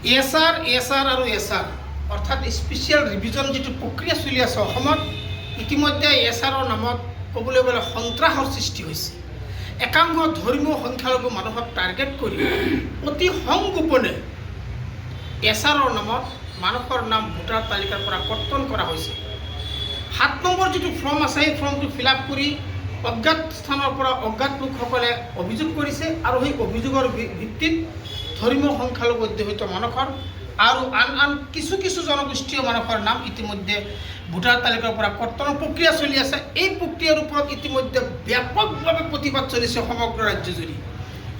এএছআৰ আৰু এছআৰ অৰ্থাৎ special revision যিটো প্ৰক্ৰিয়া চলি আছে অসমত, ইতিমধ্যে এএছআৰৰ নামত ক'বলৈ গ'লে সন্ত্ৰাসৰ সৃষ্টি হৈছে। একাংশ ধৰ্মীয় সংখ্যালঘু মানুহক টাৰ্গেট কৰি অতি সংগোপনে এছআৰৰ নামত মানুহৰ নাম ভোটাৰ তালিকাৰ পৰা কৰ্তন কৰা হৈছে। 7 নম্বৰ যিটো ফৰ্ম আছে, সেই ফৰ্মটো ফিল আপ কৰি অজ্ঞাত স্থানৰ পৰা অজ্ঞাত লোকসকলে অভিযোগ কৰিছে আৰু সেই অভিযোগৰ ভিত্তিত ধৰ্মীয় সংখ্যালঘু অধ্যুষিত মানুহৰ আৰু আন কিছু জনগোষ্ঠীয় মানুহৰ নাম ইতিমধ্যে ভোটাৰ তালিকাৰ পৰা কৰ্তনৰ প্ৰক্ৰিয়া চলি আছে। এই প্ৰক্ৰিয়াৰ ওপৰত ইতিমধ্যে ব্যাপকভাৱে প্ৰতিবাদ চলিছে সমগ্ৰ ৰাজ্যজুৰি।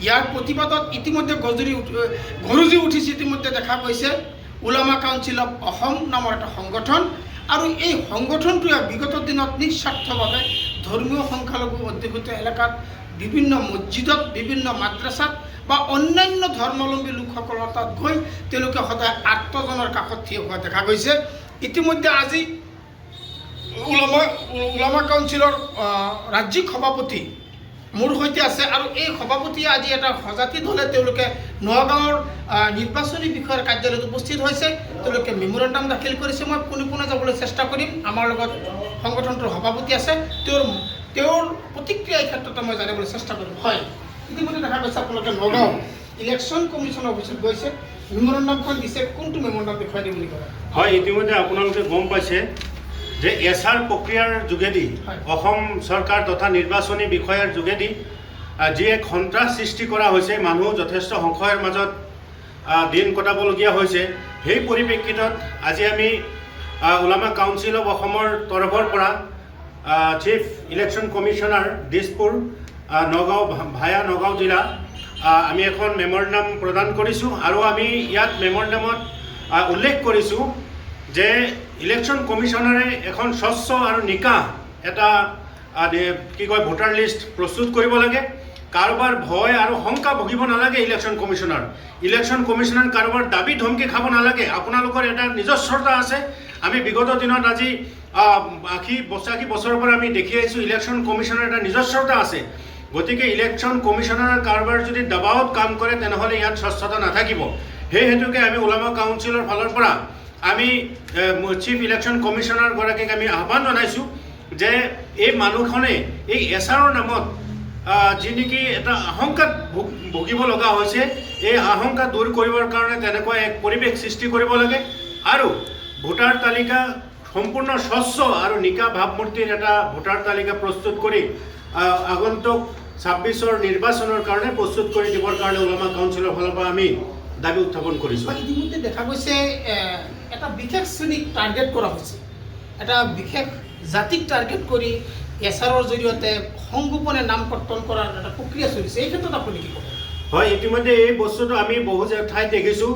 ইয়াৰ প্ৰতিবাদত ইতিমধ্যে গৰজি উঠিছে। ইতিমধ্যে দেখা গৈছে ওলামা কাউন্সিল অফ অসম নামৰ এটা সংগঠন, আৰু এই সংগঠনটোৱে বিগত দিনত নিস্বাৰ্থভাৱে ধৰ্মীয় সংখ্যালঘু অধ্যুষিত এলেকাত বিভিন্ন মছজিদত, বিভিন্ন মাদ্ৰাছাত বা অন্যান্য ধৰ্মাৱলম্বী লোকসকলৰ তাত গৈ তেওঁলোকে সদায় আত্মজনৰ কাষত থিয় হোৱা দেখা গৈছে। ইতিমধ্যে আজি ওলামা কাউন্সিলৰ ৰাজ্যিক সভাপতি মোৰ সৈতে আছে, আৰু এই সভাপতিয়ে আজি এটা সজাতি দলে তেওঁলোকে নগাঁৱৰ নিৰ্বাচনী বিষয়াৰ কাৰ্যালয়ত উপস্থিত হৈছে। তেওঁলোকে মেমৰেণ্ডাম দাখিল কৰিছে। মই পোনে যাবলৈ চেষ্টা কৰিম। আমাৰ লগত সংগঠনটোৰ সভাপতি আছে, তেওঁৰ প্ৰতিক্ৰিয়া এই ক্ষেত্ৰতে মই জানিবলৈ চেষ্টা কৰিম। হয়, ইতিমধ্যে দেখা গৈছে আপোনালোকে নগাঁও ইলেকশ্যন কমিশ্যনৰ অফিচত গৈছে, মেমৰেণ্ডামখন দিছে। কোনটো মেমৰেণ্ডাম দেখুৱাই দিম বুলি ক'লে? হয়, ইতিমধ্যে আপোনালোকে গম পাইছে যে এছআৰ প্ৰক্ৰিয়াৰ যোগেদি অসম চৰকাৰ তথা নিৰ্বাচনী বিষয়াৰ যোগেদি যি এক সন্ত্ৰাস সৃষ্টি কৰা হৈছে, মানুহ যথেষ্ট সংশয়ৰ মাজত দিন কটাবলগীয়া হৈছে। সেই পৰিপ্ৰেক্ষিতত আজি আমি ওলামা কাউন্সিল অফ অসমৰ তৰফৰ পৰা chief election commissioner Dispur Nagaon via Nagaon জিলা আমি এখন মেমৰেণ্ডাম প্ৰদান কৰিছোঁ, আৰু আমি ইয়াত মেমৰেণ্ডামত উল্লেখ কৰিছোঁ যে ইলেকশ্যন কমিশ্যনাৰে এখন স্বচ্ছ আৰু নিকা এটা ভোটাৰ লিষ্ট প্ৰস্তুত কৰিব লাগে। কাৰোবাৰ ভয় আৰু শংকা ভুগিব নালাগে। ইলেকশ্যন কমিশ্যনাৰ কাৰোবাৰ দাবী ধমকি খাব নালাগে। আপোনালোকৰ এটা নিজস্বতা আছে। আমি বিগত দিনত আজি 80 বছৰৰ পৰা আমি দেখি আহিছোঁ ইলেকশ্যন কমিশ্যনাৰ এটা নিজস্বতা আছে। গতিকে ইলেকশ্যন কমিশ্যনাৰ কাৰোবাৰ যদি দবাৱত কাম কৰে তেনেহ'লে ইয়াত স্বচ্ছতা নাথাকিব। সেই হেতুকে আমি ওলামা কাউন্সিলৰ ফালৰ পৰা আমি চিফ ইলেকশ্যন কমিশ্যনাৰগৰাকীক আমি আহ্বান জনাইছোঁ যে এই মানুহখনে এই এছআৰৰ নামত যি নেকি এটা আশংকাত ভুগিব লগা হৈছে, এই আশংকা দূৰ কৰিবৰ কাৰণে তেনেকুৱা এক পৰিৱেশ সৃষ্টি কৰিব লাগে, আৰু ভোটাৰ তালিকা সম্পূৰ্ণ স্বচ্ছ আৰু নিকা ভাৱমূৰ্তিৰ এটা ভোটাৰ তালিকা প্ৰস্তুত কৰি আগন্তুক 26ৰ নিৰ্বাচনৰ কাৰণে প্ৰস্তুত কৰি দিবৰ কাৰণে ওলামা কাউন্সিলৰ ফালৰ পৰা আমি দাবী উত্থাপন কৰিছোঁ। ইতিমধ্যে দেখা গৈছে এটা বিশেষ শ্ৰেণীক টাৰ্গেট কৰা হৈছে, এটা বিশেষ জাতিক টাৰ্গেট কৰি এছআৰৰ জৰিয়তে সংগোপনে নাম কৰ্তন কৰাৰ এটা প্ৰক্ৰিয়া চলিছে। এই ক্ষেত্ৰত আপুনি কি ক'ব? হয়, ইতিমধ্যে এই বস্তুটো আমি বহু ঠাইত দেখিছোঁ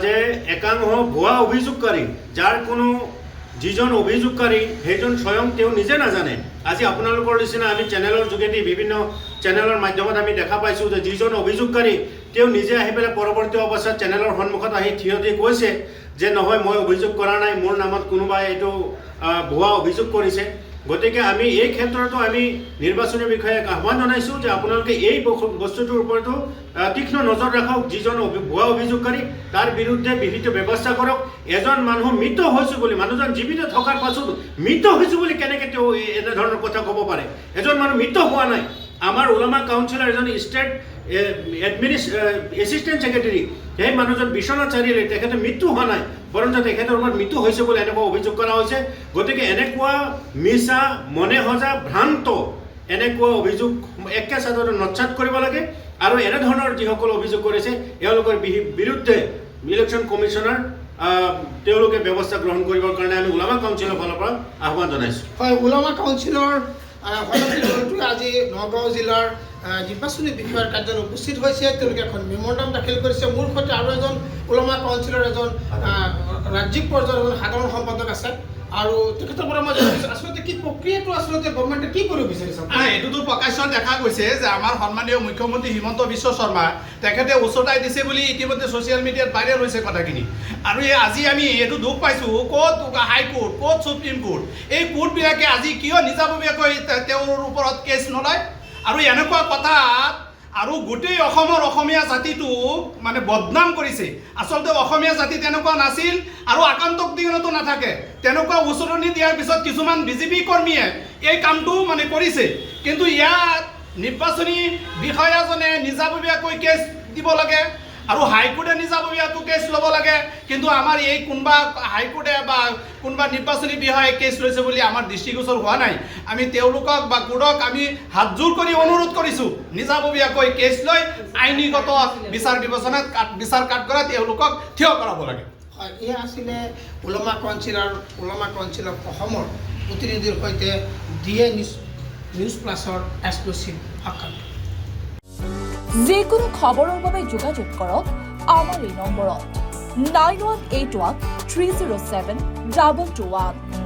যে একাংশ ভুৱা অভিযোগকাৰী, যাৰ কোনো যিজন অভিযোগকাৰী সেইজন স্বয়ং তেওঁ নিজে নাজানে। আজি আপোনালোকৰ নিচিনা আমি চেনেলৰ যোগেদি বিভিন্ন চেনেলৰ মাধ্যমত আমি দেখা পাইছোঁ যে যিজন অভিযোগকাৰী তেওঁ নিজে আহি পেলাই পৰৱৰ্তী অৱস্থাত চেনেলৰ সন্মুখত আহি থিয় দি কৈছে যে নহয়, মই অভিযোগ কৰা নাই, মোৰ নামত কোনোবাই এইটো ভুৱা অভিযোগ কৰিছে। গতিকে আমি এই ক্ষেত্ৰতো আমি নিৰ্বাচনী বিষয়াক আহ্বান জনাইছোঁ যে আপোনালোকে এই বস্তুটোৰ ওপৰতো তীক্ষ্ণ নজৰ ৰাখক। যিজন ভুৱা অভিযোগকাৰী তাৰ বিৰুদ্ধে বিহিত ব্যৱস্থা কৰক। এজন মানুহ মৃত হৈছোঁ বুলি, মানুহজন জীৱিত থকাৰ পাছত মৃত হৈছোঁ বুলি কেনেকৈ তেওঁ এনেধৰণৰ কথা ক'ব পাৰে? এজন মানুহ মৃত হোৱা নাই। আমাৰ ওলামা কাউন্সিলৰ এজন ষ্টেট এছিষ্টেণ্ট ছেক্ৰেটাৰী, সেই মানুহজন বিশ্বনাথ চাৰিআলি, তেখেতে মৃত্যু হোৱা নাই, বৰঞ্চ তেখেতৰ ওপৰত মৃত্যু হৈছে বুলি এনেকুৱা অভিযোগ কৰা হৈছে। গতিকে এনেকুৱা মিছা মনে সজা ভ্ৰান্ত এনেকুৱা অভিযোগ একে চাদৰত নৎসাত কৰিব লাগে, আৰু এনেধৰণৰ যিসকল অভিযোগ কৰিছে এওঁলোকৰ বিৰুদ্ধে ইলেকশ্যন কমিশ্যনাৰ তেওঁলোকে ব্যৱস্থা গ্ৰহণ কৰিবৰ কাৰণে আমি ওলামা কাউন্সিলৰ ফালৰ পৰা আহ্বান জনাইছোঁ। হয়, ওলামা কাউন্সিলৰ দলটোৱে আজি নগাঁও জিলাৰ নিৰ্বাচনী বিষয়াৰ কাৰ্যালয়ত উপস্থিত হৈছে। তেওঁলোকে এখন মেমৰেণ্ডাম দাখিল কৰিছে। মোৰ সৈতে আৰু এজন ওলামা কাউন্সিলৰ এজন ৰাজ্যিক পৰ্যায়ৰ এজন সাধাৰণ সম্পাদক আছে, আৰু তেখেতৰ পৰা মই জানিছোঁ আচলতে কি প্ৰক্ৰিয়াটো আচলতে গভৰ্ণমেণ্টে কি কৰিব বিচাৰিছে? এইটোতো প্ৰকাশ্যত দেখা গৈছে যে আমাৰ সন্মানীয় মুখ্যমন্ত্ৰী হিমন্ত বিশ্ব শৰ্মা তেখেতে উচতাই দিছে বুলি ইতিমধ্যে ছ'চিয়েল মিডিয়াত ভাইৰেল হৈছে কথাখিনি। আৰু আজি আমি এইটো দুখ পাইছোঁ, ক'ত হাইকোৰ্ট, ক'ত সুপ্ৰিম কোৰ্ট, এই কোৰ্টবিলাকে আজি কিয় নিজাববীয়াকৈ তেওঁৰ ওপৰত কেছ নলয়? আৰু এনেকুৱা কথাত আৰু গোটেই অসমৰ অসমীয়া জাতিটোক মানে বদনাম কৰিছে আচলতে অসমীয়া জাতি তেনেকুৱা নাছিল আৰু আকান্তক দিনতো নাথাকে তেনেকুৱা উচৰণি দিয়াৰ পিছত কিছুমান বিজেপি কৰ্মীয়ে এই কামটো মানে কৰিছে কিন্তু ইয়াত নিৰ্বাচনী বিষয়াজনে নিজাববীয়াকৈ কেছ দিব লাগে আৰু হাইকোৰ্টে নিজাববীয়াকৈ কেছ ল'ব লাগে কিন্তু আমাৰ এই কোনোবা হাইকোৰ্টে বা কোনোবা নিৰ্বাচনী বিষয়াই কেছ লৈছে বুলি আমাৰ দৃষ্টিগোচৰ হোৱা নাই আমি তেওঁলোকক বা কোৰ্টক আমি হাতজোৰ কৰি অনুৰোধ কৰিছোঁ নিজাববীয়াকৈ কেছ লৈ আইনীগত বিচাৰ বিবেচনাত বিচাৰ কাঠগড়াত তেওঁলোকক থিয় কৰাব লাগে হয় এয়া আছিলে ওলমা কাউন্সিল অফ অসমৰ প্ৰতিনিধিৰ সৈতে ডিএ নিউজ প্লাছৰ এক্সক্লুচিভ সাক্ষাৎ যিকোনো খবৰৰ বাবে যোগাযোগ কৰক আমাৰ এই নম্বৰত 9181 307 2221